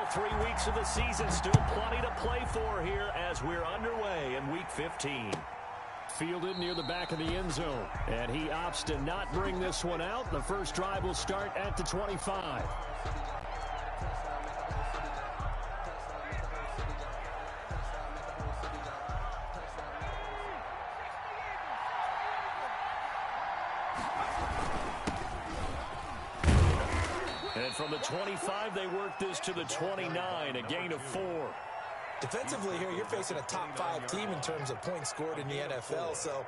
Final 3 weeks of the season, still plenty to play for here as we're underway in Week 15. Fielded near the back of the end zone, and he opts to not bring this one out. The first drive will start at the 25. And from the 25, they work this to the 29, a gain of 4. Defensively here, you're facing a top 5 team in terms of points scored in the NFL. So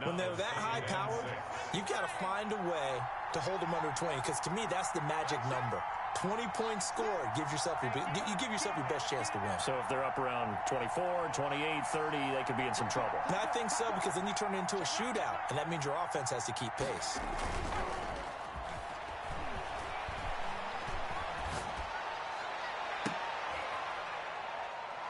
when they're that high powered, you've got to find a way to hold them under 20. Because to me, that's the magic number. 20 points scored gives yourself you give yourself your best chance to win. So if they're up around 24, 28, 30, they could be in some trouble. And I think so, because then you turn it into a shootout, and that means your offense has to keep pace.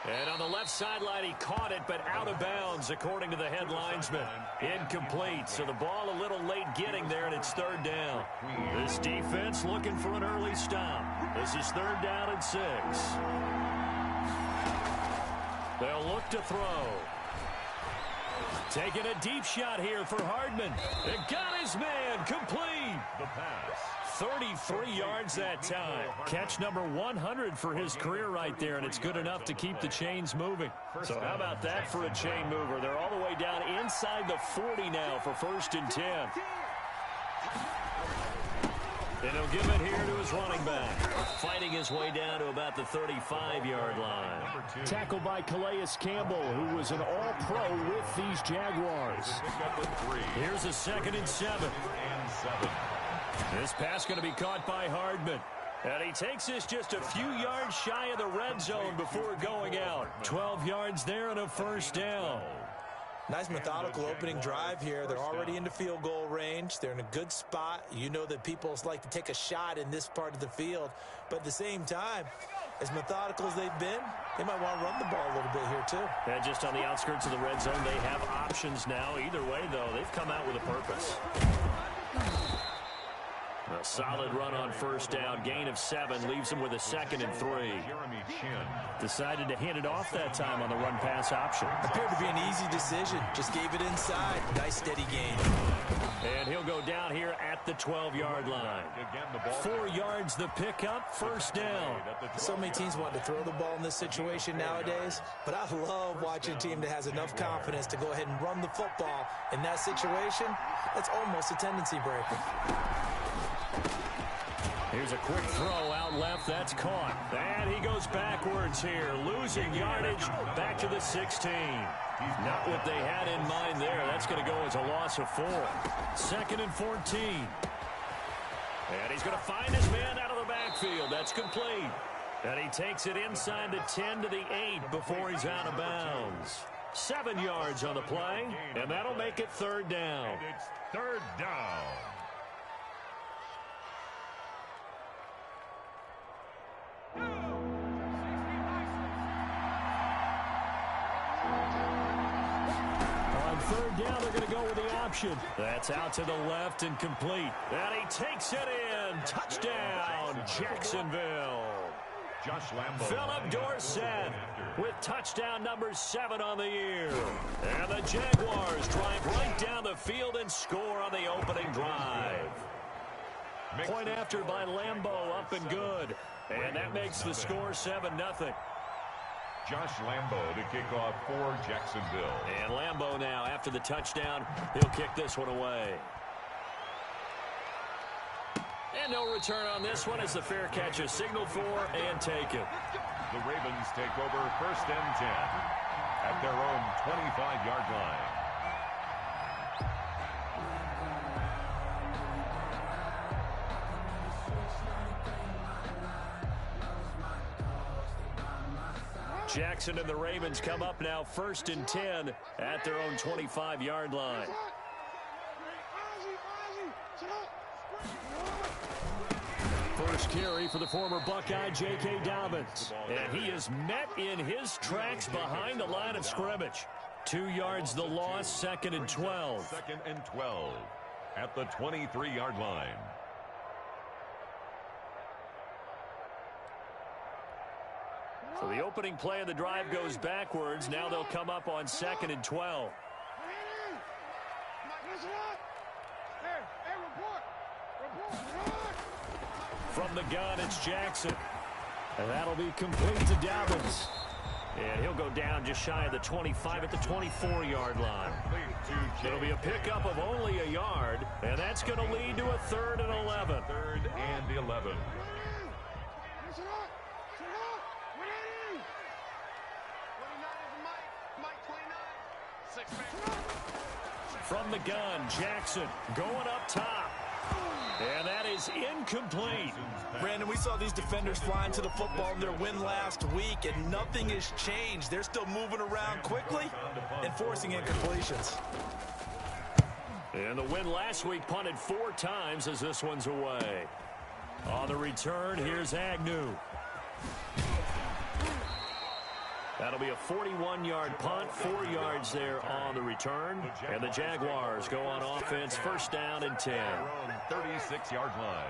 And on the left sideline, he caught it, but out of bounds, according to the head linesman. Incomplete, so the ball a little late getting there, and it's third down. This defense looking for an early stop. This is third down and 6. They'll look to throw. Taking a deep shot here for Hardman. It got his man, complete. The pass. 33 yards that time. Catch number 100 for his career right there, and it's good enough to keep the chains moving. So how about that for a chain mover? They're all the way down inside the 40 now for 1st and 10. And he'll give it here to his running back. Fighting his way down to about the 35-yard line. Tackled by Calais Campbell, who was an all-pro with these Jaguars. Here's a 2nd and 7. This pass going to be caught by Hardman. And he takes this just a few yards shy of the red zone before going out. 12 yards there and a 1st down. Nice methodical opening drive here. They're already into field goal range. They're in a good spot. You know that people like to take a shot in this part of the field. But at the same time, as methodical as they've been, they might want to run the ball a little bit here too. Yeah, just on the outskirts of the red zone, they have options now. Either way, though, they've come out with a purpose. A solid run on 1st down. Gain of 7 leaves him with a 2nd and 3. Decided to hand it off that time on the run-pass option. Appeared to be an easy decision. Just gave it inside. Nice steady gain. And he'll go down here at the 12-yard line. 4 yards the pickup. 1st down. So many teams want to throw the ball in this situation nowadays, but I love watching a team that has enough confidence to go ahead and run the football. In that situation, that's almost a tendency breaker. Here's a quick throw out left. That's caught. And he goes backwards here. Losing yardage back to the 16. Not what they had in mind there. That's going to go as a loss of 4. 2nd and 14. And he's going to find his man out of the backfield. That's complete. And he takes it inside the 10 to the 8 before he's out of bounds. 7 yards on the play. And that'll make it 3rd down. And it's 3rd down. On 3rd down, they're going to go with the option. That's out to the left and complete. And he takes it in. Touchdown, Jacksonville. Philip Dorsett with touchdown number 7 on the year. And the Jaguars drive right down the field and score on the opening drive. Point after by Lambeau, up and good. And that makes the score 7-0. Josh Lambeau to kick off for Jacksonville. And Lambeau now, after the touchdown, he'll kick this one away. And no return on this one as the fair catch is signaled for and taken. The Ravens take over 1st and 10 at their own 25-yard line. Jackson and the Ravens come up now 1st and 10 at their own 25-yard line. First carry for the former Buckeye, J.K. Dobbins. And he is met in his tracks behind the line of scrimmage. 2 yards the loss, 2nd and 12. 2nd and 12 at the 23-yard line. So the opening play of the drive goes backwards. Now they'll come up on 2nd and 12. From the gun, it's Jackson. And that'll be complete to Dobbins. And he'll go down just shy of the 25 at the 24-yard line. It'll be a pickup of only a yard, and that's going to lead to a 3rd and 11. 3rd and 11. From the gun, Jackson going up top. And that is incomplete. Brandon, we saw these defenders flying to the football in their win last week, and nothing has changed. They're still moving around quickly and forcing incompletions. And the win last week punted 4 times as this one's away. On the return, here's Agnew. That'll be a 41-yard punt, 4 yards there on the return. And the Jaguars go on offense, 1st down and 10. 36-yard line.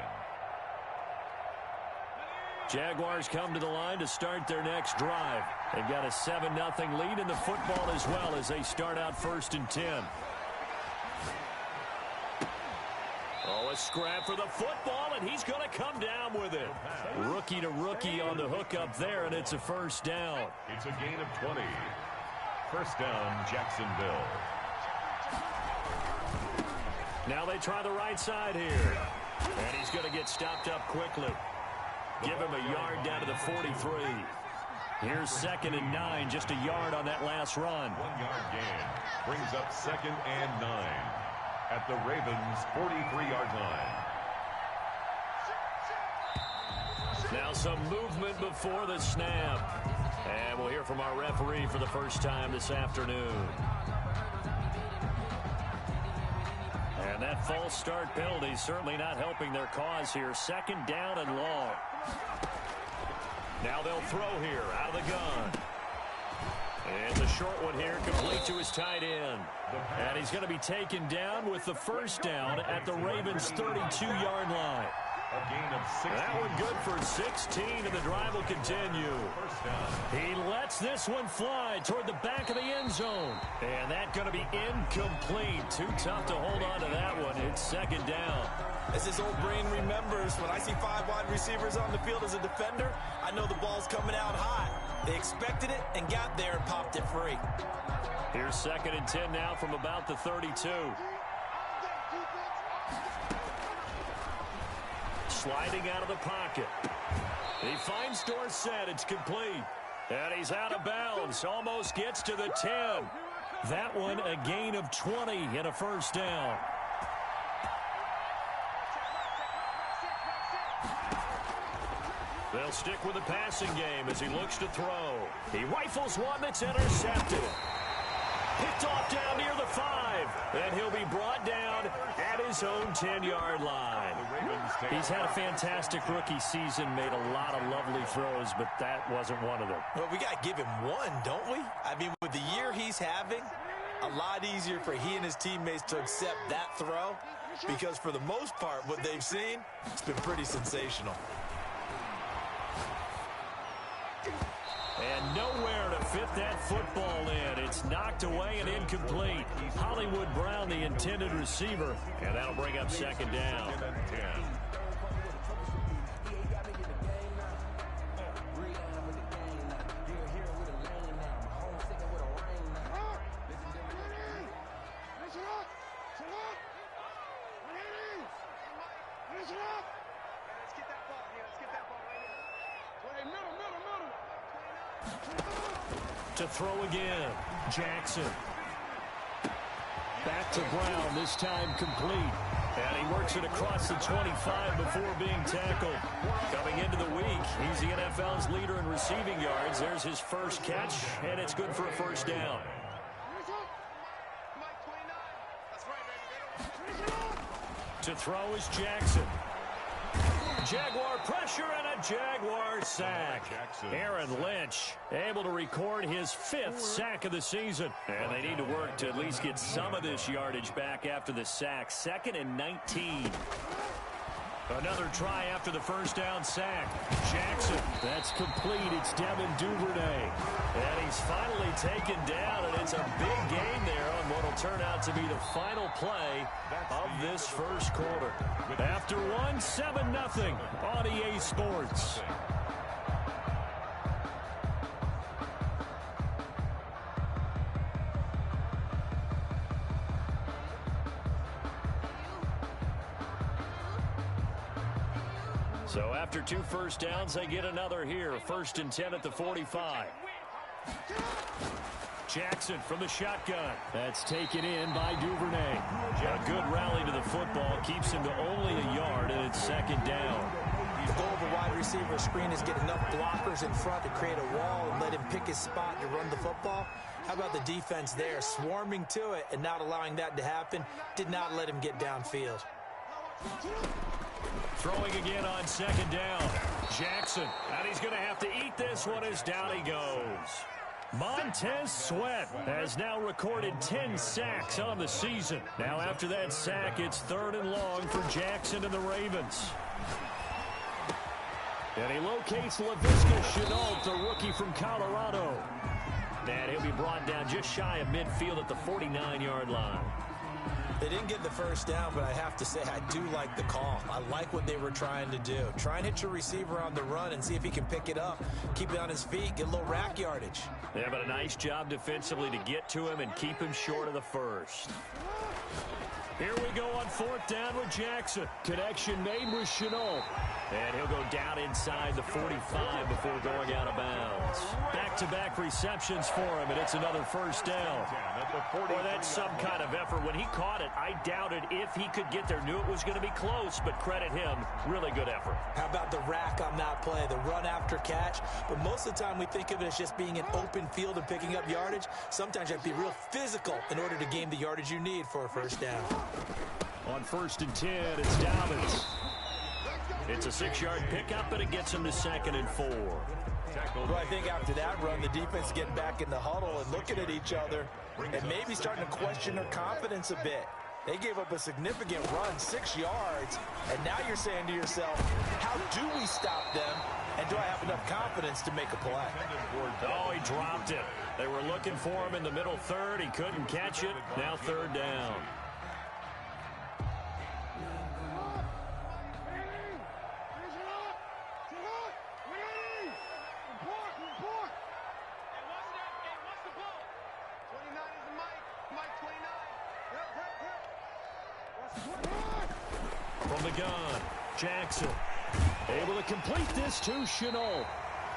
Jaguars come to the line to start their next drive. They've got a 7-0 lead in the football as well as they start out 1st and 10. Oh, a scrap for the football, and he's going to come down with it. Rookie to rookie on the hook up there, and it's a 1st down. It's a gain of 20. 1st down, Jacksonville. Now they try the right side here. And he's going to get stopped up quickly. Give him a yard down to the 43. Here's 2nd and 9, just a yard on that last run. 1-yard gain. Brings up 2nd and 9. At the Ravens' 43-yard line. Now some movement before the snap. And we'll hear from our referee for the first time this afternoon. And that false start penalty certainly not helping their cause here. 2nd down and long. Now they'll throw here out of the gun. And the short one here, complete to his tight end. And he's going to be taken down with the 1st down at the Ravens' 32-yard line. A gain of 16. That one good for 16, and the drive will continue. He lets this one fly toward the back of the end zone. And that's going to be incomplete. Too tough to hold on to that one. It's 2nd down. As his old brain remembers, when I see 5 wide receivers on the field as a defender, I know the ball's coming out high. They expected it and got there and popped it free. Here's 2nd and 10 now from about the 32. Sliding out of the pocket. He finds Dorsett. It's complete. And he's out of bounds. Almost gets to the 10. That one a gain of 20 and a 1st down. They'll stick with the passing game as he looks to throw. He rifles one that's intercepted. Picked off down near the 5. And he'll be brought down at his own 10-yard line. He's had a fantastic rookie season, made a lot of lovely throws, but that wasn't one of them. Well, we got to give him one, don't we? I mean, with the year he's having, a lot easier for he and his teammates to accept that throw because for the most part, what they've seen, it's been pretty sensational. And nowhere to fit that football in. It's knocked away and incomplete. Hollywood Brown, the intended receiver, and that'll bring up 2nd down. To throw again, Jackson. Back to Brown, this time complete. And he works it across the 25 before being tackled. Coming into the week, he's the NFL's leader in receiving yards. There's his first catch, and it's good for a 1st down. To throw is Jackson. Jaguar pressure and a Jaguar sack. Aaron Lynch able to record his 5th sack of the season. And they need to work to at least get some of this yardage back after the sack. 2nd and 19. Another try after the first down sack. Jackson, that's complete. It's Devin Duvernay. And he's finally taken down, and it's a big gain there on what will turn out to be the final play of this first quarter. After one, 7-0 on EA Sports. So after 2 first downs, they get another here. 1st and 10 at the 45. Jackson from the shotgun. That's taken in by Duvernay. A good rally to the football. Keeps him to only a yard, and it's 2nd down. The goal of a wide receiver screen is get enough blockers in front to create a wall and let him pick his spot to run the football. How about the defense there? Swarming to it and not allowing that to happen. Did not let him get downfield. Throwing again on 2nd down. Jackson, and he's going to have to eat this one as down he goes. Montez Sweat has now recorded 10 sacks on the season. Now after that sack, it's 3rd and long for Jackson and the Ravens. And he locates LaVisca Chenault, the rookie from Colorado. And he'll be brought down just shy of midfield at the 49-yard line. They didn't get the first down, but I have to say I do like the call. I like what they were trying to do. Try and hit your receiver on the run and see if he can pick it up, keep it on his feet, get a little rack yardage. Yeah, but a nice job defensively to get to him and keep him short of the first. Here we go on 4th down with Jackson. Connection made with Chenault. And he'll go down inside the 45 before going out of bounds. Back-to-back receptions for him, and it's another first down. Boy, that's some kind of effort. When he caught it, I doubted if he could get there. Knew it was going to be close, but credit him. Really good effort. How about the rack on that play, the run after catch? But most of the time we think of it as just being an open field and picking up yardage. Sometimes you have to be real physical in order to gain the yardage you need for a first down. On 1st and 10, it's Dobbins. It's a 6-yard pickup, and it gets him to 2nd and 4. Well, I think after that run, the defense getting back in the huddle and looking at each other and maybe starting to question their confidence a bit. They gave up a significant run, 6 yards, and now you're saying to yourself, how do we stop them, and do I have enough confidence to make a play? Oh, he dropped it. They were looking for him in the middle third. He couldn't catch it. Now 3rd down. From the gun, Jackson able to complete this to Chenault.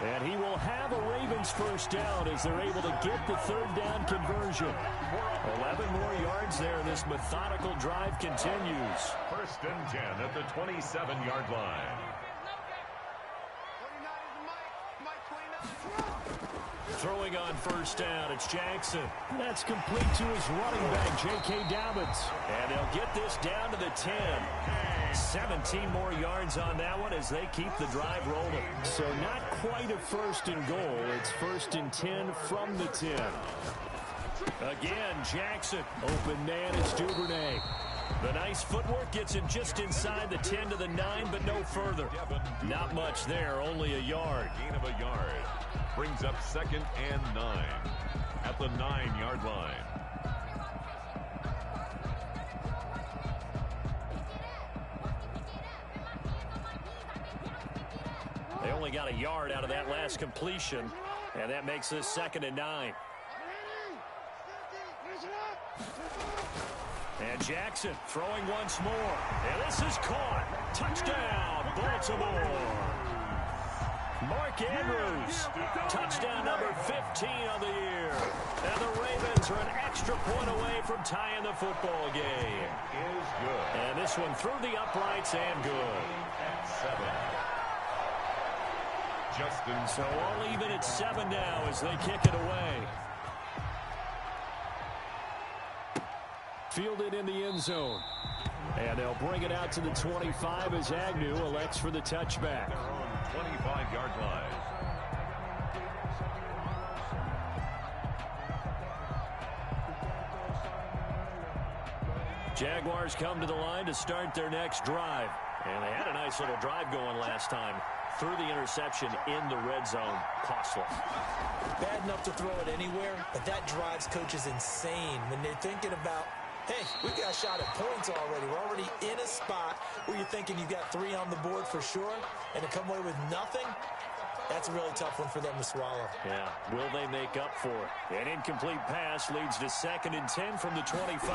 And he will have a Ravens first down as they're able to get the 3rd down conversion. 11 more yards there. This methodical drive continues. 1st and 10 at the 27-yard line. Throwing on 1st down, it's Jackson. That's complete to his running back, J.K. Dobbins. And they'll get this down to the 10. 17 more yards on that one as they keep the drive rolling. So not quite a 1st and goal. It's 1st and 10 from the 10. Again, Jackson. Open man is Duvernay. The nice footwork gets him just inside the 10 to the 9, but no further. Not much there, only a yard. Gain of a yard. Brings up 2nd and 9 at the 9-yard line. They only got a yard out of that last completion, and that makes this 2nd and 9. And Jackson throwing once more. And this is caught. Touchdown, Baltimore. Mark Andrews, touchdown number 15 on the year. And the Ravens are an extra point away from tying the football game. Is good. And this one through the uprights and good. At 7. Justin. So all even at 7 now as they kick it away. Fielded in the end zone. And they'll bring it out to the 25 as Agnew elects for the touchback. 25-yard line. Jaguars come to the line to start their next drive. And they had a nice little drive going last time. Threw the interception in the red zone. Costly. Bad enough to throw it anywhere, but that drives coaches insane when they're thinking about, hey, we got a shot at points already. We're already in a spot where you're thinking you've got 3 on the board for sure, and to come away with nothing, that's a really tough one for them to swallow. Yeah, will they make up for it? An incomplete pass leads to 2nd and 10 from the 25.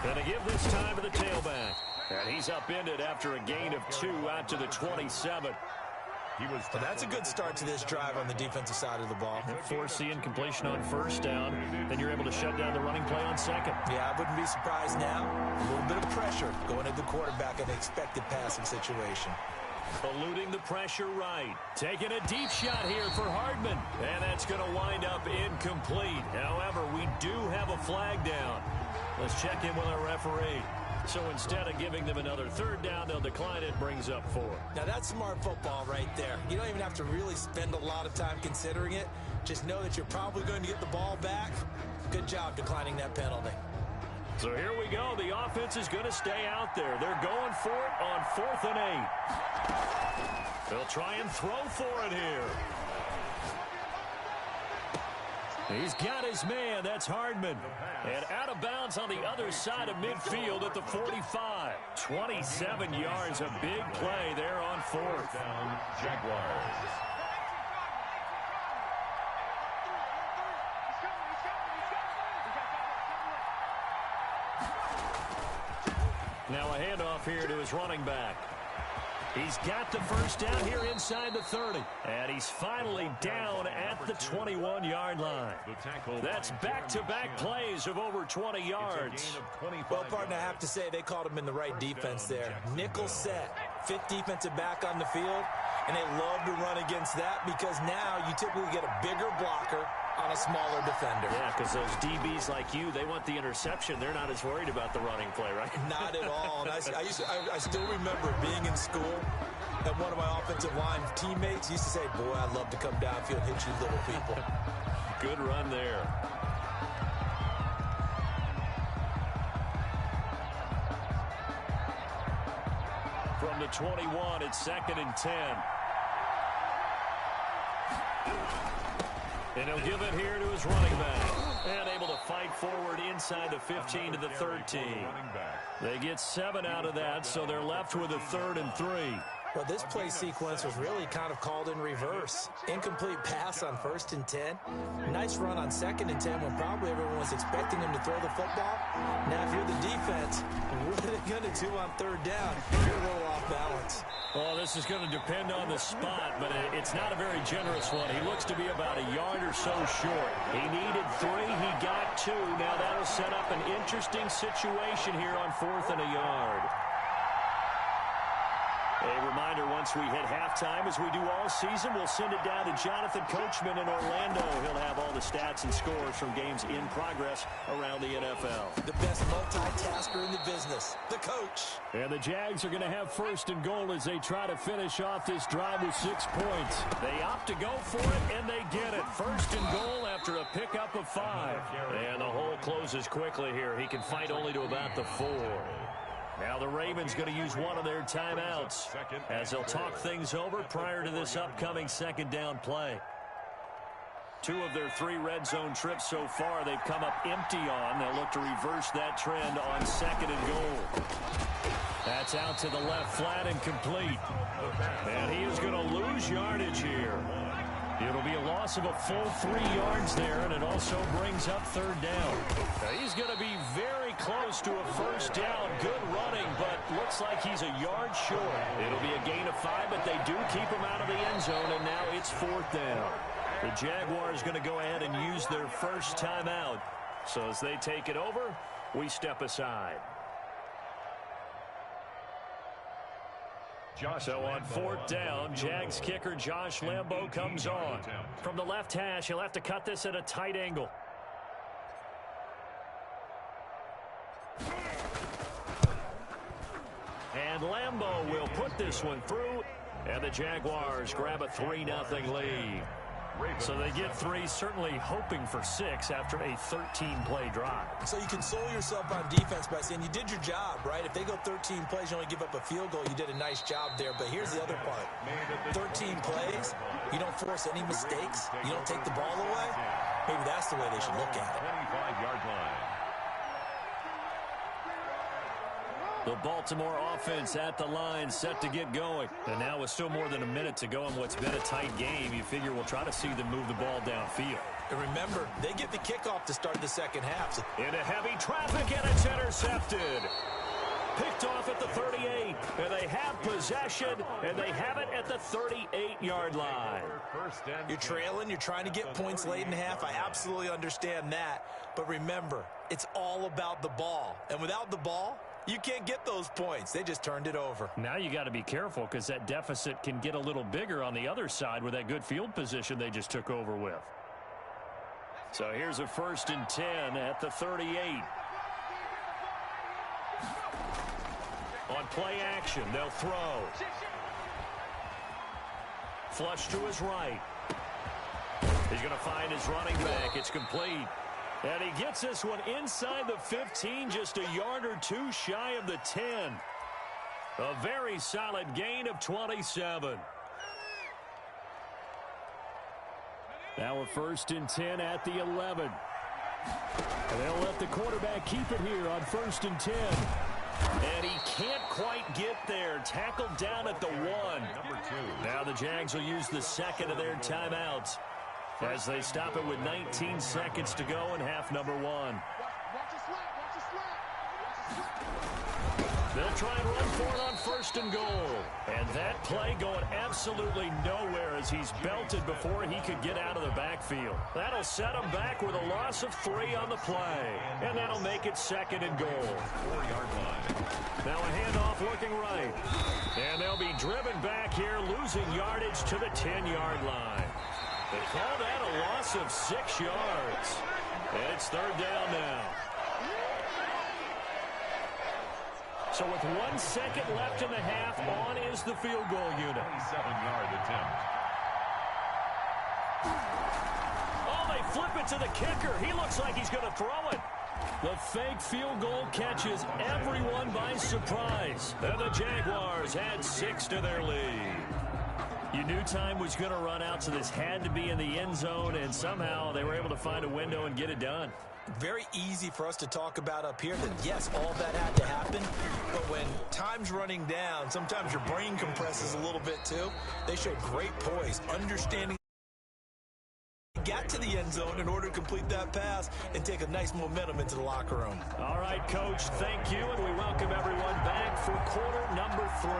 Gonna give this time to the tailback. And he's upended after a gain of 2 out to the 27. Well, that's a good start to this drive on the defensive side of the ball. Force the incompletion on 1st down. Then you're able to shut down the running play on 2nd. Yeah, I wouldn't be surprised now. A little bit of pressure going at the quarterback in an expected passing situation. Eluding the pressure right. Taking a deep shot here for Hardman. And that's going to wind up incomplete. However, we do have a flag down. Let's check in with our referee. So instead of giving them another 3rd down, they'll decline it. Brings up 4. Now that's smart football right there. You don't even have to really spend a lot of time considering it. Just know that you're probably going to get the ball back. Good job declining that penalty. So here we go. The offense is going to stay out there. They're going for it on 4th and 8. They'll try and throw for it here. He's got his man. That's Hardman. And out of bounds on the other side of midfield at the 45. 27 yards. A big play there on 4th. Down, Jaguars. Now a handoff here to his running back. He's got the 1st down here inside the 30. And he's finally down at the 21-yard line. That's back-to-back plays of over 20 yards. Well, partner, I have to say they called him in the right defense there. Nickel set, 5th defensive back on the field, and they love to run against that because now you typically get a bigger blocker on a smaller defender. Yeah, because those DBs like you, they want the interception. They're not as worried about the running play, right? Not at all. And I still remember being in school, and one of my offensive line teammates used to say, boy, I'd love to come downfield and hit you little people. Good run there. From the 21, it's 2nd and 10. And he'll give it here to his running back. And able to fight forward inside the 15 to the 13. They get 7 out of that, so they're left with a 3rd and 3. Well, this play sequence was really kind of called in reverse. Incomplete pass on 1st and 10. Nice run on 2nd and 10 when probably everyone was expecting him to throw the football. Now, if you're the defense, what are they going to do on 3rd down? You're a little off balance. Well, this is going to depend on the spot, but it's not a very generous one. He looks to be about a yard or so short. He needed 3. He got 2. Now that'll set up an interesting situation here on 4th and a yard. A reminder, once we hit halftime, as we do all season, we'll send it down to Jonathan Coachman in Orlando. He'll have all the stats and scores from games in progress around the NFL. The best multitasker in the business, the coach. And the Jags are going to have 1st and goal as they try to finish off this drive with 6 points. They opt to go for it, and they get it. 1st and goal after a pickup of 5. And the hole closes quickly here. He can fight only to about the 4. Now the Ravens going to use one of their timeouts as they'll talk things over prior to this upcoming 2nd down play. 2 of their 3 red zone trips so far they've come up empty on. They'll look to reverse that trend on 2nd and goal. That's out to the left flat and complete. And he is going to lose yardage here. It'll be a loss of a full 3 yards there, and it also brings up 3rd down. Now he's going to be very close to a 1st down. Good running, but looks like he's a yard short. It'll be a gain of 5, but they do keep him out of the end zone, and now it's 4th down. The Jaguars going to go ahead and use their 1st timeout. So as they take it over, we step aside. So on 4th down, Jags kicker Josh Lambo comes on. From the left hash, he'll have to cut this at a tight angle. And Lambo will put this one through, and the Jaguars grab a 3-0 lead. So they get 3, certainly hoping for 6 after a 13-play drive. So you console yourself on defense by saying you did your job, right? If they go 13 plays, you only give up a field goal, you did a nice job there. But here's the other part. 13 plays, you don't force any mistakes, you don't take the ball away. Maybe that's the way they should look at it. 25-yard line. The Baltimore offense at the line, set to get going. And now with still more than a minute to go in what's been a tight game, you figure we'll try to see them move the ball downfield. And remember, they get the kickoff to start the second half. Into heavy traffic, and it's intercepted. Picked off at the 38, and they have possession, and they have it at the 38-yard line. You're trailing, you're trying to get points late in the half. I absolutely understand that. But remember, it's all about the ball. And without the ball, you can't get those points. They just turned it over. Now you got to be careful because that deficit can get a little bigger on the other side with that good field position they just took over with. So here's a 1st and 10 at the 38. On play action, they'll throw. Flush to his right. He's going to find his running back. It's complete. And he gets this one inside the 15, just a yard or 2 shy of the 10. A very solid gain of 27. Now a 1st and 10 at the 11. And they'll let the quarterback keep it here on 1st and 10. And he can't quite get there. Tackled down at the 1. Number 2. Now the Jags will use the second of their timeouts as they stop it with 19 seconds to go in half number 1. They'll try and run for it on 1st and goal. And that play going absolutely nowhere as he's belted before he could get out of the backfield. That'll set him back with a loss of 3 on the play. And that'll make it 2nd and goal. 4-yard line. Now a handoff looking right. And they'll be driven back here, losing yardage to the 10-yard line. They call that a loss of 6 yards. And it's 3rd down now. So with 1 second left in the half, on is the field goal unit. 27-yard attempt. Oh, they flip it to the kicker. He looks like he's going to throw it. The fake field goal catches everyone by surprise. And the Jaguars had 6 to their lead. You knew time was going to run out, so this had to be in the end zone, and somehow they were able to find a window and get it done. Very easy for us to talk about up here that, yes, all that had to happen, but when time's running down, sometimes your brain compresses a little bit too. They showed great poise, understanding got to the end zone in order to complete that pass and take a nice momentum into the locker room. All right, Coach, thank you, and we welcome everyone back for quarter number 3.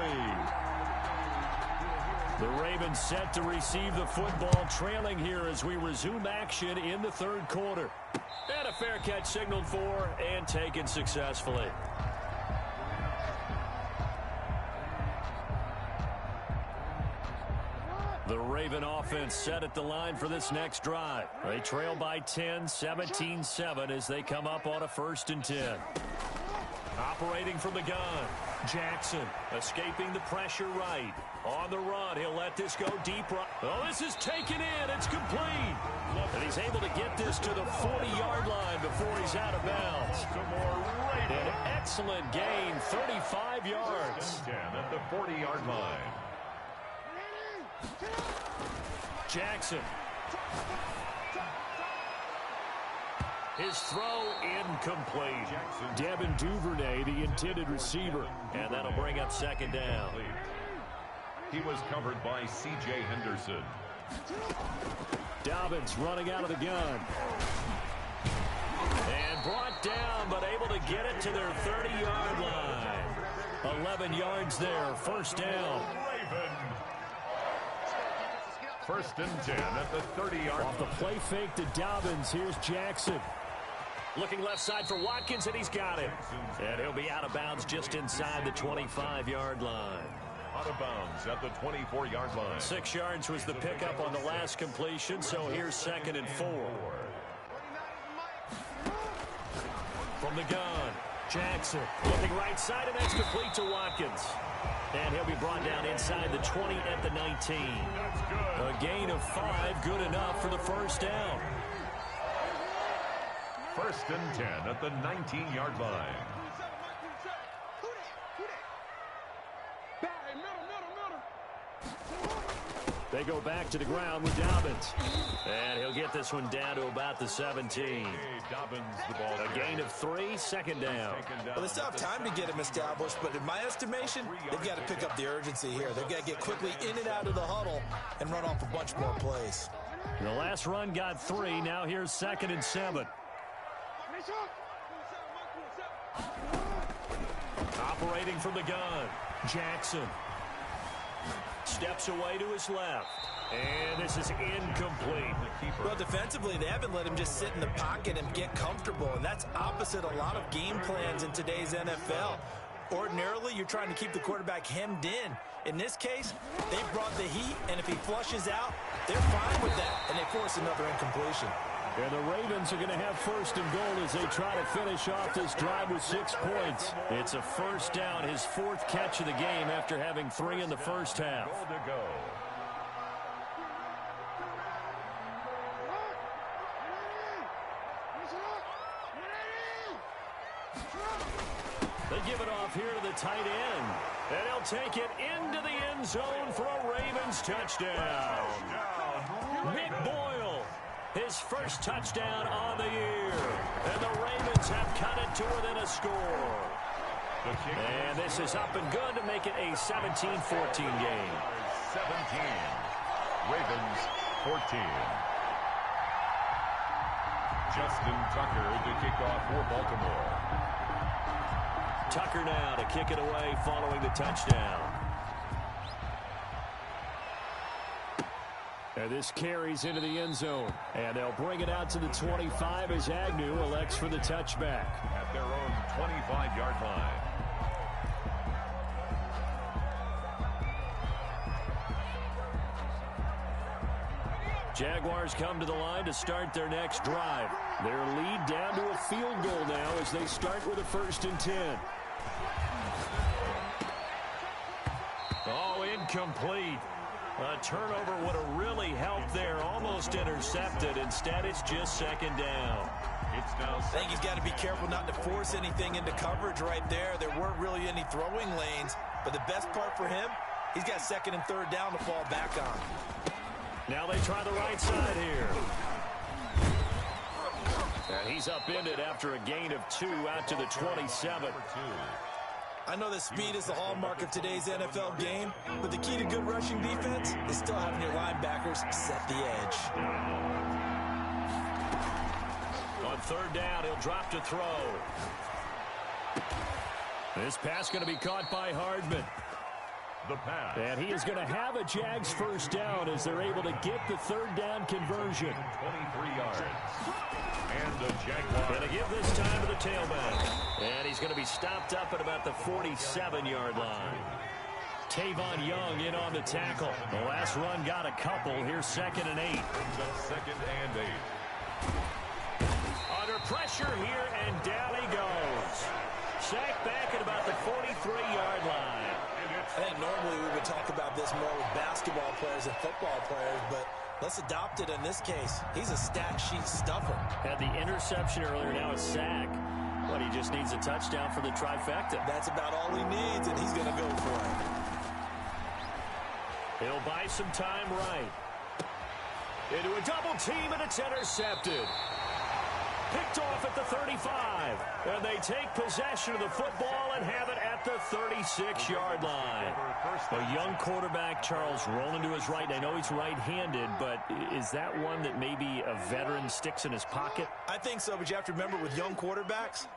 The Ravens set to receive the football, trailing here as we resume action in the 3rd quarter. And a fair catch signaled for and taken successfully. The Raven offense set at the line for this next drive. They trail by 10, 17-7 as they come up on a 1st and 10. Operating from the gun, Jackson escaping the pressure right. On the run, he'll let this go deep right. Oh, this is taken in. It's complete. And he's able to get this to the 40-yard line before he's out of bounds. An excellent gain, 35 yards. 10 at the 40-yard line. Jackson. His throw incomplete. Devin Duvernay, the intended receiver. And that'll bring up 2nd down. He was covered by C.J. Henderson. Dobbins running out of the gun. And brought down, but able to get it to their 30-yard line. 11 yards there, 1st down. 1st and 10 at the 30-yard line. Off the play fake to Dobbins, here's Jackson. Looking left side for Watkins, and he's got it. And he'll be out of bounds just inside the 25-yard line. Out of bounds at the 24-yard line. 6 yards was the pickup on the last completion, so here's 2nd and 4. From the gun, Jackson looking right side, and that's complete to Watkins. And he'll be brought down inside the 20 at the 19. A gain of 5, good enough for the first down. 1st and 10 at the 19-yard line. They go back to the ground with Dobbins. And he'll get this one down to about the 17. A gain of 3, 2nd down. Well, they still have time to get him established, but in my estimation, they've got to pick up the urgency here. They've got to get quickly in and out of the huddle and run off a bunch more plays. The last run got 3. Now here's 2nd and 7. Operating from the gun, Jackson. Steps away to his left. And this is incomplete. Well, defensively, they haven't let him just sit in the pocket and get comfortable, and that's opposite a lot of game plans in today's NFL. Ordinarily, you're trying to keep the quarterback hemmed in. In this case, they brought the heat, and if he flushes out, they're fine with that, and they force another incompletion. And the Ravens are going to have 1st and goal as they try to finish off this drive with 6 points. It's a first down, his 4th catch of the game after having 3 in the first half. Goal to go. They give it off here to the tight end. And he'll take it into the end zone for a Ravens touchdown. Nick Boyle, his first touchdown on the year. And the Ravens have cut it to within a score. And this is up and good to make it a 17-14 game. 17. Ravens 14. Justin Tucker to kick off for Baltimore. Tucker now to kick it away following the touchdown. And this carries into the end zone. And they'll bring it out to the 25 as Agnew elects for the touchback. At their own 25-yard line. Jaguars come to the line to start their next drive. Their lead down to a field goal now as they start with a 1st and 10. Oh, incomplete. A turnover would have really helped there. Almost intercepted. Instead, it's just 2nd down. I think he's got to be careful not to force anything into coverage right there. There weren't really any throwing lanes. But the best part for him, he's got 2nd and 3rd down to fall back on. Now they try the right side here. And he's upended after a gain of 2 out to the 27. I know that speed is the hallmark of today's NFL game, but the key to good rushing defense is still having your linebackers set the edge. On 3rd down, he'll drop to throw. This pass going to be caught by Hardman. The pass. And he is going to have a Jags 1st down as they're able to get the 3rd down conversion. 23 yards. And the Jaguars. Going to give this time to the tailback. And he's going to be stopped up at about the 47-yard line. Tavon Young in on the tackle. The last run got a couple. Here's 2nd and 8. 2nd and 8. Under pressure here, and down he goes. Sacked back at about the 43-yard line. I think normally we would talk about this more with basketball players and football players, but let's adopt it in this case. He's a stat sheet stuffer. Had the interception earlier, now a sack. But he just needs a touchdown for the trifecta. That's about all he needs, and he's going to go for it. He'll buy some time right. Into a double team, and it's intercepted. Picked off at the 35. And they take possession of the football and have it at the 36-yard line. A young quarterback, Charles, rolling to his right. I know he's right-handed, but is that one that maybe a veteran sticks in his pocket? I think so, but you have to remember with young quarterbacks,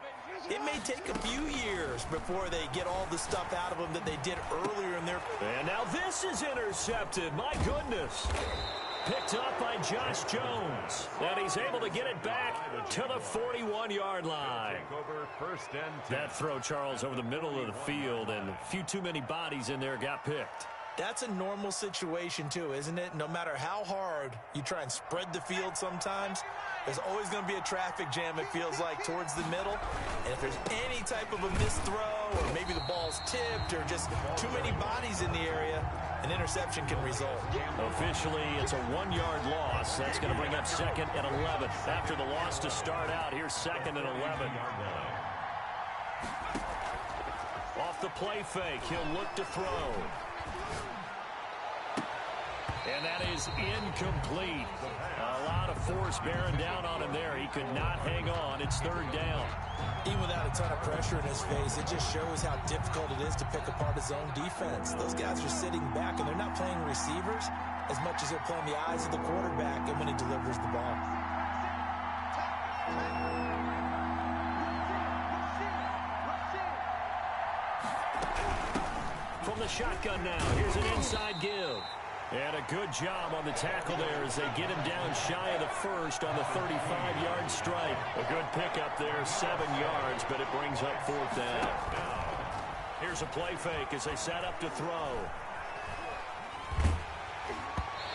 it may take a few years before they get all the stuff out of them that they did earlier in their... And now this is intercepted. My goodness. Picked up by Josh Jones. And he's able to get it back to the 41-yard line. That throw, Charles, over the middle of the field, and a few too many bodies in there got picked. That's a normal situation, too, isn't it? No matter how hard you try and spread the field sometimes, there's always going to be a traffic jam, it feels like, towards the middle. And if there's any type of a missed throw, or maybe the ball's tipped, or just too many bodies in the area, an interception can result. Officially, it's a 1-yard loss. That's going to bring up 2nd and 11. After the loss to start out, here's 2nd and 11. Off the play fake, he'll look to throw. And that is incomplete. A lot of force bearing down on him there. He could not hang on. It's 3rd down. Even without a ton of pressure in his face, it just shows how difficult it is to pick apart his own defense. Those guys are sitting back, and they're not playing receivers as much as they're playing the eyes of the quarterback and when he delivers the ball. From the shotgun now, here's an inside give. And a good job on the tackle there as they get him down shy of the first on the 35-yard strike. A good pickup there, 7 yards, but it brings up 4th down. Here's a play fake as they set up to throw.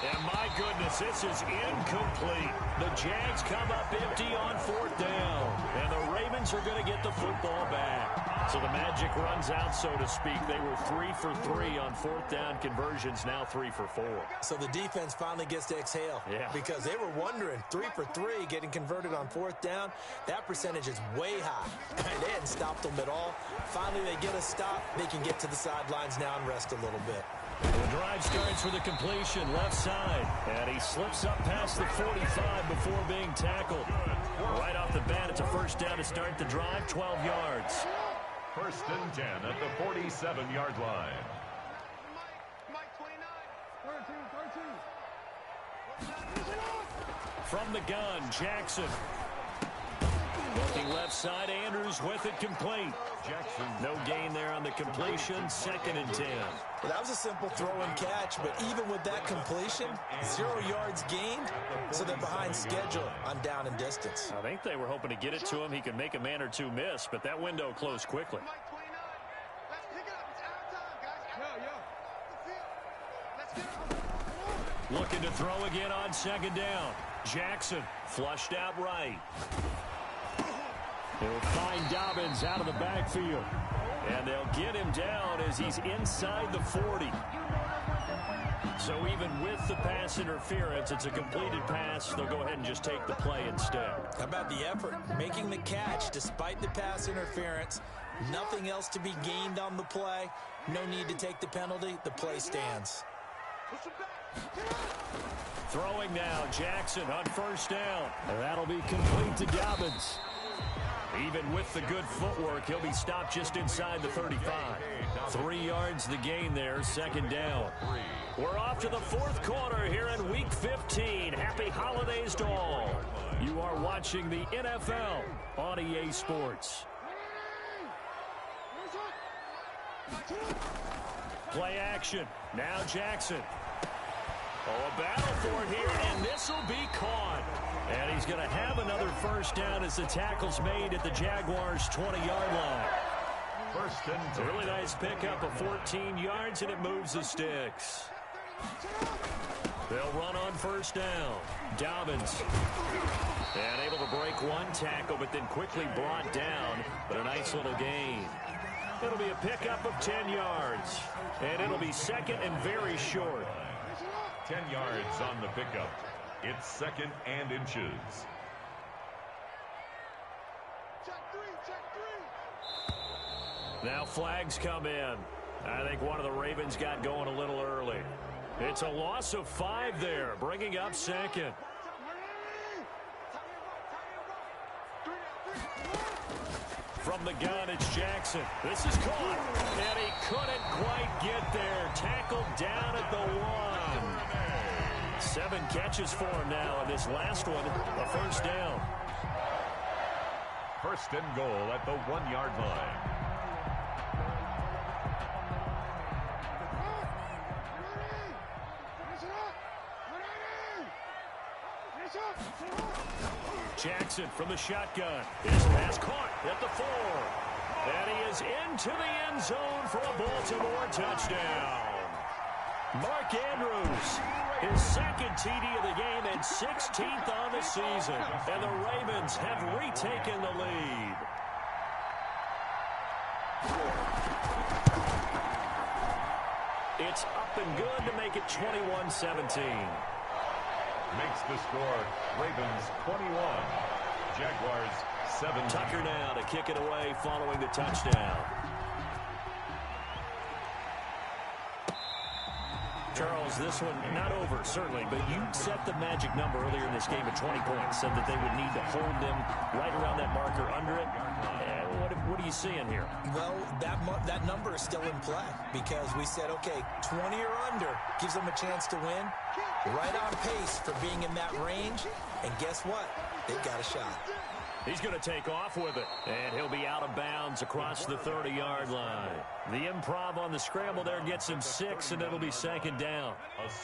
And my goodness, this is incomplete. The Jags come up empty on 4th down. And the Ravens are going to get the football back. So the magic runs out, so to speak. They were 3 for 3 on 4th down conversions, now 3 for 4. So the defense finally gets to exhale. Yeah. Because they were wondering, 3 for 3 getting converted on 4th down. That percentage is way high. They hadn't stopped them at all. Finally, they get a stop. They can get to the sidelines now and rest a little bit. The drive starts with a completion left side. And he slips up past the 45 before being tackled. Right off the bat, it's a 1st down to start the drive, 12 yards. 1st and 10 at the 47-yard line. From the gun, Jackson. Looking left side, Andrews with it complete. Jackson, no gain there on the completion, 2nd and 10. Well, that was a simple throw and catch, but even with that completion, 0 yards gained, so they're behind schedule on down and distance. I think they were hoping to get it to him. He could make a man or two miss, but that window closed quickly. Looking to throw again on 2nd down. Jackson flushed out right. He'll find Dobbins out of the backfield. And they'll get him down as he's inside the 40. So even with the pass interference, it's a completed pass. They'll go ahead and just take the play instead. How about the effort? Making the catch despite the pass interference. Nothing else to be gained on the play. No need to take the penalty. The play stands. Throwing now, Jackson on 1st down. And that'll be complete to Dobbins. Even with the good footwork, he'll be stopped just inside the 35. 3 yards the gain there, 2nd down. We're off to the 4th quarter here in Week 15. Happy holidays to all. You are watching the NFL on EA Sports. Play action. Now Jackson. Oh, a battle for it here, and this will be caught. And he's going to have another 1st down as the tackle's made at the Jaguars' 20-yard line. 1st and 10. A really nice pickup of 14 yards, and it moves the sticks. They'll run on 1st down. Dobbins. And able to break one tackle, but then quickly brought down. But a nice little gain. It'll be a pickup of 10 yards. And it'll be 2nd and very short. 10 yards on the pickup. It's 2nd and inches. Now flags come in. I think one of the Ravens got going a little early. It's a loss of 5 there, bringing up 2nd. From the gun, it's Jackson. This is caught, and he couldn't quite get there. Tackled down at the 1. 7 catches for him now, and this last one, a 1st down. 1st and goal at the 1-yard line. Jackson from the shotgun. His pass caught at the 4. And he is into the end zone for a Baltimore touchdown. Mark Andrews, his 2nd TD of the game and 16th on the season. And the Ravens have retaken the lead. It's up and good to make it 21-17. Makes the score Ravens 21, Jaguars 7. Tucker now to kick it away following the touchdown. Charles, this one not over, certainly, but you set the magic number earlier in this game at 20 points, said that they would need to hold them right around that marker under it. What are you seeing here? Well, that number is still in play because we said, okay, 20 or under gives them a chance to win. Right on pace for being in that range. And guess what? They've got a shot. He's going to take off with it, and he'll be out of bounds across the 30-yard line. The improv on the scramble there gets him 6, and it'll be second down.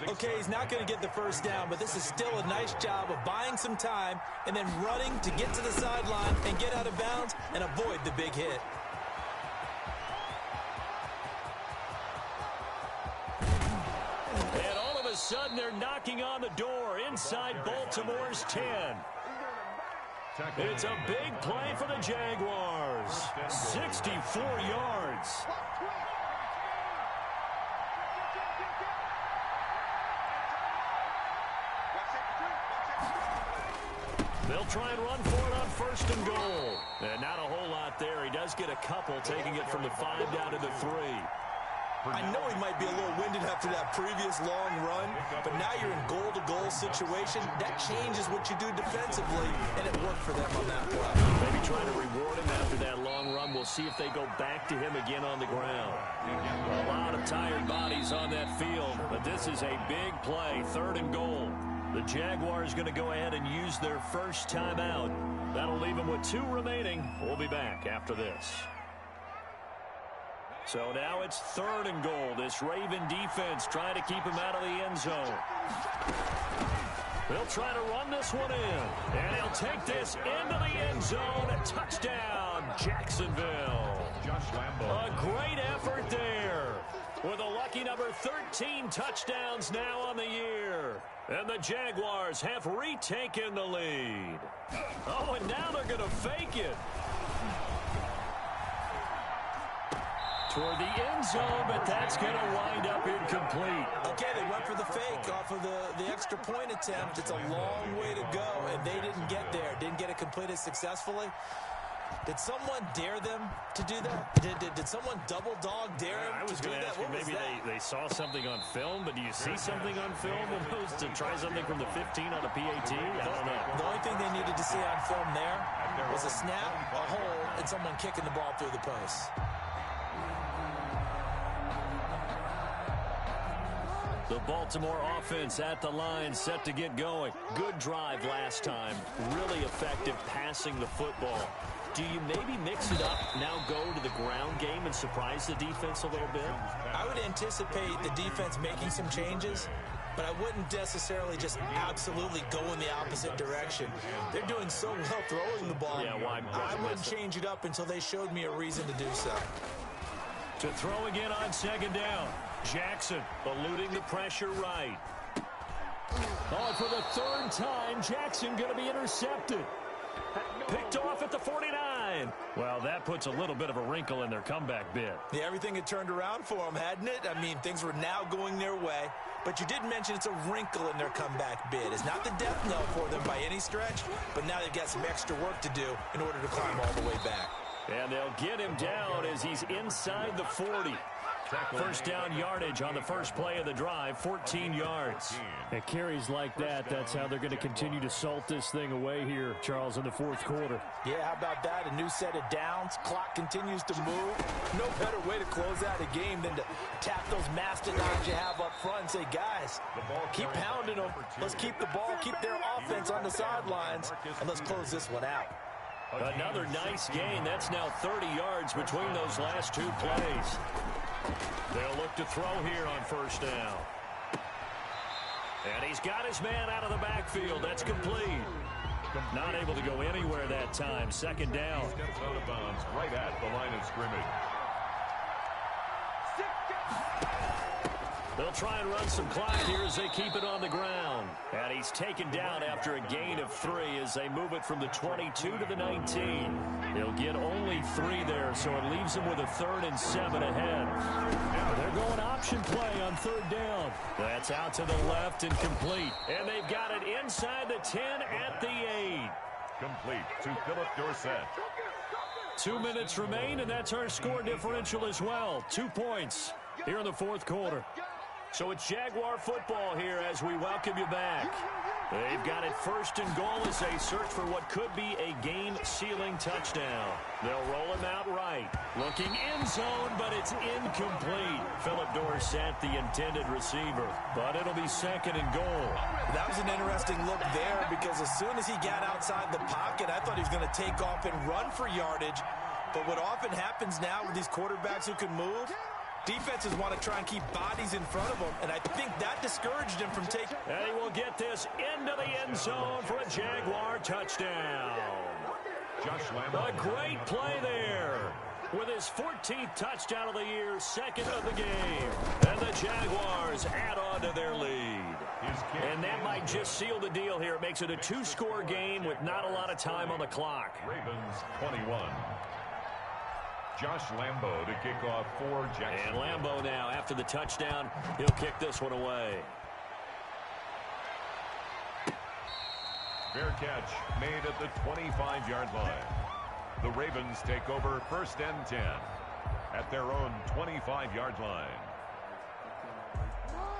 Okay, he's not going to get the first down, but this is still a nice job of buying some time and then running to get to the sideline and get out of bounds and avoid the big hit. And all of a sudden, they're knocking on the door inside Baltimore's 10. It's a big play for the Jaguars. 64 yards. They'll try and run for it on first and goal. And not a whole lot there. He does get a couple, taking it from the 5 down to the 3. I know he might be a little winded after that previous long run, but now you're in goal-to-goal situation. That changes what you do defensively, and it worked for them on that play. Maybe trying to reward him after that long run. We'll see if they go back to him again on the ground. A lot of tired bodies on that field, but this is a big play, 3rd and goal. The Jaguars going to go ahead and use their first timeout. That'll leave them with 2 remaining. We'll be back after this. So now it's 3rd and goal. This Raven defense trying to keep him out of the end zone. They'll try to run this one in. And he'll take this into the end zone. A touchdown, Jacksonville. A great effort there. With a lucky number 13 touchdowns now on the year. And the Jaguars have retaken the lead. Oh, and now they're going to fake it. Toward the end zone, but that's going to wind up incomplete. Okay, they went for the fake off of the extra point attempt. It's a long way to go, and they didn't get there. Didn't get it completed successfully. Did someone dare them to do that? Did someone double dog dare them I was to do going to that? ask you, maybe they saw something on film, but do you see something on film almost to try something from the 15 on a PAT? I don't know. The only thing they needed to see on film there was a snap, a hole, and someone kicking the ball through the post. The Baltimore offense at the line, set to get going. Good drive last time. Really effective passing the football. Do you maybe mix it up, now go to the ground game and surprise the defense a little bit? I would anticipate the defense making some changes, but I wouldn't necessarily just absolutely go in the opposite direction. They're doing so well throwing the ball. Yeah, why I wouldn't change it up until they showed me a reason to do so. To throw again on 2nd down. Jackson eluding the pressure right. Oh, for the 3rd time, Jackson going to be intercepted. Picked off at the 49. Well, that puts a little bit of a wrinkle in their comeback bid. Yeah, everything had turned around for them, hadn't it? I mean, things were now going their way. But you did mention it's a wrinkle in their comeback bid. It's not the death knell for them by any stretch, but now they've got some extra work to do in order to climb all the way back. And they'll get him down as he's inside the 40. First down yardage on the first play of the drive, 14 yards. At carries like that, that's how they're going to continue to salt this thing away here, Charles, in the 4th quarter. Yeah, how about that? A new set of downs. Clock continues to move. No better way to close out a game than to tap those mastodons you have up front and say, guys, keep pounding them. Let's keep the ball, keep their offense on the sidelines, and let's close this one out. Another nice gain. That's now 30 yards between those last 2 plays. They'll look to throw here on first down. And he's got his man out of the backfield. That's complete. Not able to go anywhere that time. 2nd down. Steps out of bounds right at the line of scrimmage. They'll try and run some clock here as they keep it on the ground. And he's taken down after a gain of 3 as they move it from the 22 to the 19. He'll get only 3 there, so it leaves him with a 3rd and 7 ahead. Now they're going option play on 3rd down. That's out to the left and complete. And they've got it inside the 10 at the 8. Complete to Philip Dorsett. 2 minutes remain, and that's our score differential as well. 2 points here in the 4th quarter. So it's Jaguar football here as we welcome you back. They've got it 1st and goal as they search for what could be a game-sealing touchdown. They'll roll him out right. Looking end zone, but it's incomplete. Philip Dorsett, the intended receiver. But it'll be 2nd and goal. That was an interesting look there because as soon as he got outside the pocket, I thought he was going to take off and run for yardage. But what often happens now with these quarterbacks who can move, defenses want to try and keep bodies in front of them, and I think that discouraged him from taking. And he will get this into the end zone for a Jaguar touchdown. Josh Lambo. A great play there with his 14th touchdown of the year, 2nd of the game. And the Jaguars add on to their lead. And that might just seal the deal here. It makes it a 2-score game with not a lot of time on the clock. Ravens 21. Josh Lambo to kick off for Jackson. And Lambo now, after the touchdown, he'll kick this one away. Fair catch made at the 25-yard line. The Ravens take over 1st and 10 at their own 25-yard line.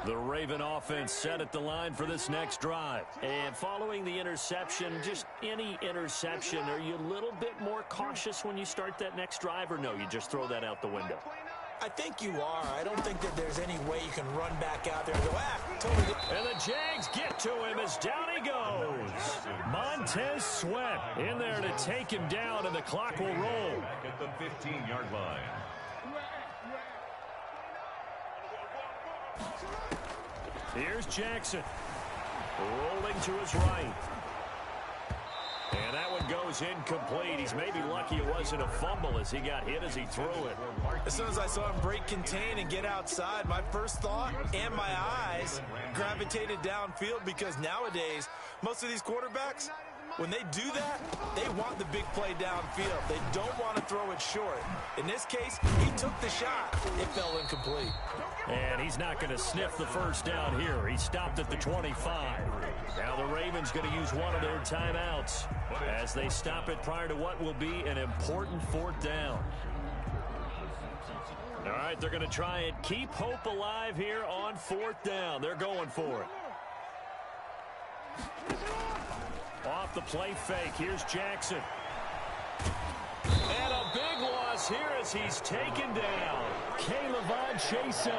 The Raven offense set at the line for this next drive. And following the interception, just any interception, are you a little bit more cautious when you start that next drive, or no, you just throw that out the window? I think you are. I don't think that there's any way you can run back out there and go, totally. And the Jags get to him as down he goes. Montez Sweat in there to take him down, and the clock will roll. Back at the 15-yard line. Here's Jackson. Rolling to his right. And that one goes incomplete. He's maybe lucky it wasn't a fumble as he got hit as he threw it. As soon as I saw him break contain and get outside, my first thought and my eyes gravitated downfield because nowadays, most of these quarterbacks, when they do that, they want the big play downfield. They don't want to throw it short. In this case, he took the shot. It fell incomplete. And he's not going to sniff the first down here. He stopped at the 25. Now the Ravens going to use one of their timeouts as they stop it prior to what will be an important 4th down. All right, they're going to try and keep hope alive here on 4th down. They're going for it. Off the play fake, here's Jackson. And a big loss here as he's taken down. Caleb Chason.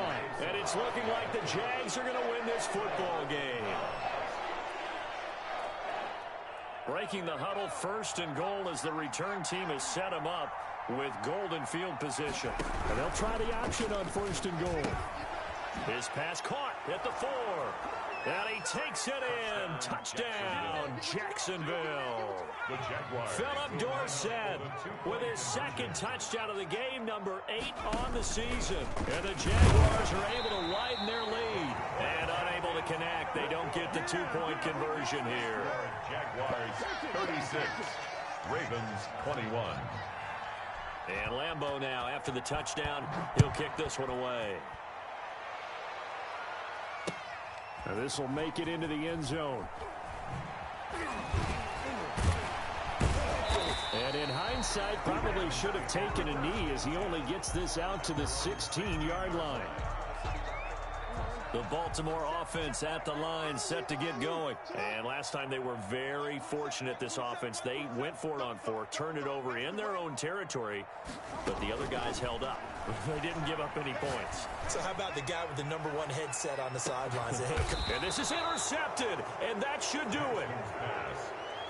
And it's looking like the Jags are going to win this football game. Breaking the huddle, 1st and goal as the return team has set him up with golden field position. And they'll try the option on 1st and goal. His pass caught at the 4. And he takes it in. Touchdown, Jacksonville. Philip Dorsett with his 2nd touchdown of the game, number 8 on the season. And the Jaguars are able to widen their lead. And unable to connect. They don't get the 2-point conversion here. Jaguars 36. Ravens 21. And Lambo now, after the touchdown, he'll kick this one away. Now this will make it into the end zone. And in hindsight, probably should have taken a knee as he only gets this out to the 16-yard line. The Baltimore offense at the line, set to get going. And last time they were very fortunate, this offense. They went for it on 4, turned it over in their own territory, but the other guys held up. They didn't give up any points. So how about the guy with the number 1 headset on the sidelines? And this is intercepted, and that should do it.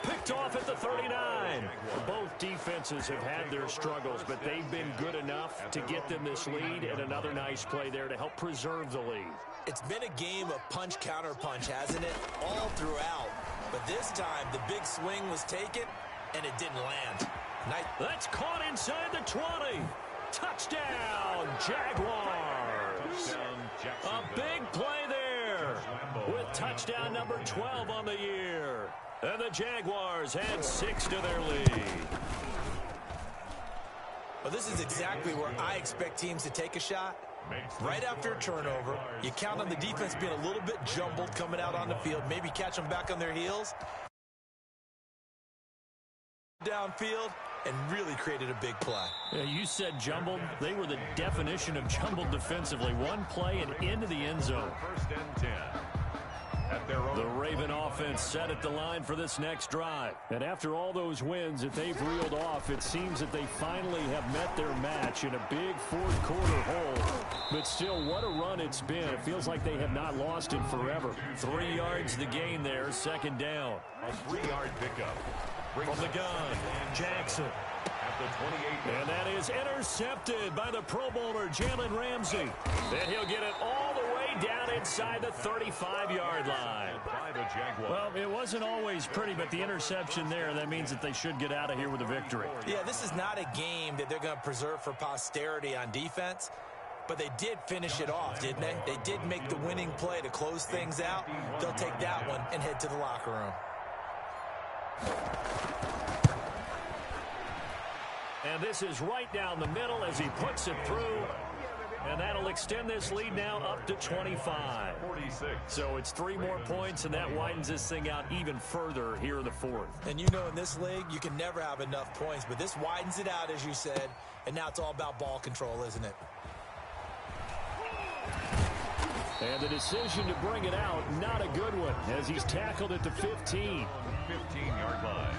Picked off at the 39. Both defenses have had their struggles, but they've been good enough to get them this lead, and another nice play there to help preserve the lead. It's been a game of punch-counter-punch, hasn't it? All throughout. But this time, the big swing was taken, and it didn't land. That's caught inside the 20. Touchdown, Jaguars. A big play there with touchdown number 12 on the year. And the Jaguars add 6 to their lead. Well, this is exactly where I expect teams to take a shot. Right after a turnover, you count on the defense being a little bit jumbled coming out on the field, maybe catch them back on their heels. Downfield and really created a big play. Yeah, you said jumbled. They were the definition of jumbled defensively. One play and into the end zone. First and 10. The Raven offense set at the line for this next drive. And after all those wins that they've reeled off, it seems that they finally have met their match in a big fourth quarter hole. But still, what a run it's been. It feels like they have not lost it forever. 3 yards the gain there, second down. A 3-yard pickup. From the gun, Jackson. At the 28. And that is intercepted by the Pro Bowler, Jalen Ramsey. And he'll get it all the way down inside the 35-yard line. By the Jaguars. Well, it wasn't always pretty, but the interception there, that means that they should get out of here with a victory. Yeah, this is not a game that they're going to preserve for posterity on defense, but they did finish it off, didn't they? They did make the winning play to close things out. They'll take that one and head to the locker room. And this is right down the middle as he puts it through. And that'll extend this lead now up to 25. 46. So it's 3 more points, and that widens this thing out even further here in the fourth. And you know in this league, you can never have enough points, but this widens it out, as you said, and now it's all about ball control, isn't it? And the decision to bring it out, not a good one, as he's tackled at the 15. 15-yard line.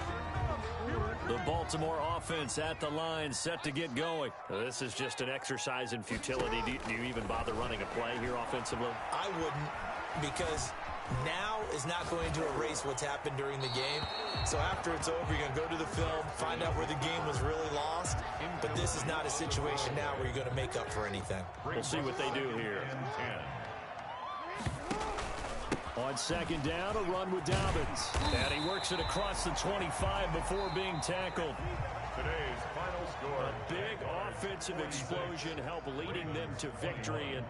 The Baltimore offense at the line, set to get going. This is just an exercise in futility. Do you even bother running a play here offensively? I wouldn't, because now is not going to erase what's happened during the game. So after it's over, you're going to go to the film, find out where the game was really lost. But this is not a situation now where you're going to make up for anything. We'll see what they do here. On second down, a run with Dobbins. And he works it across the 25 before being tackled. Today's final score. A big offensive explosion helped leading them to victory. And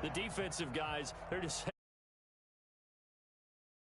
the defensive guys, they're just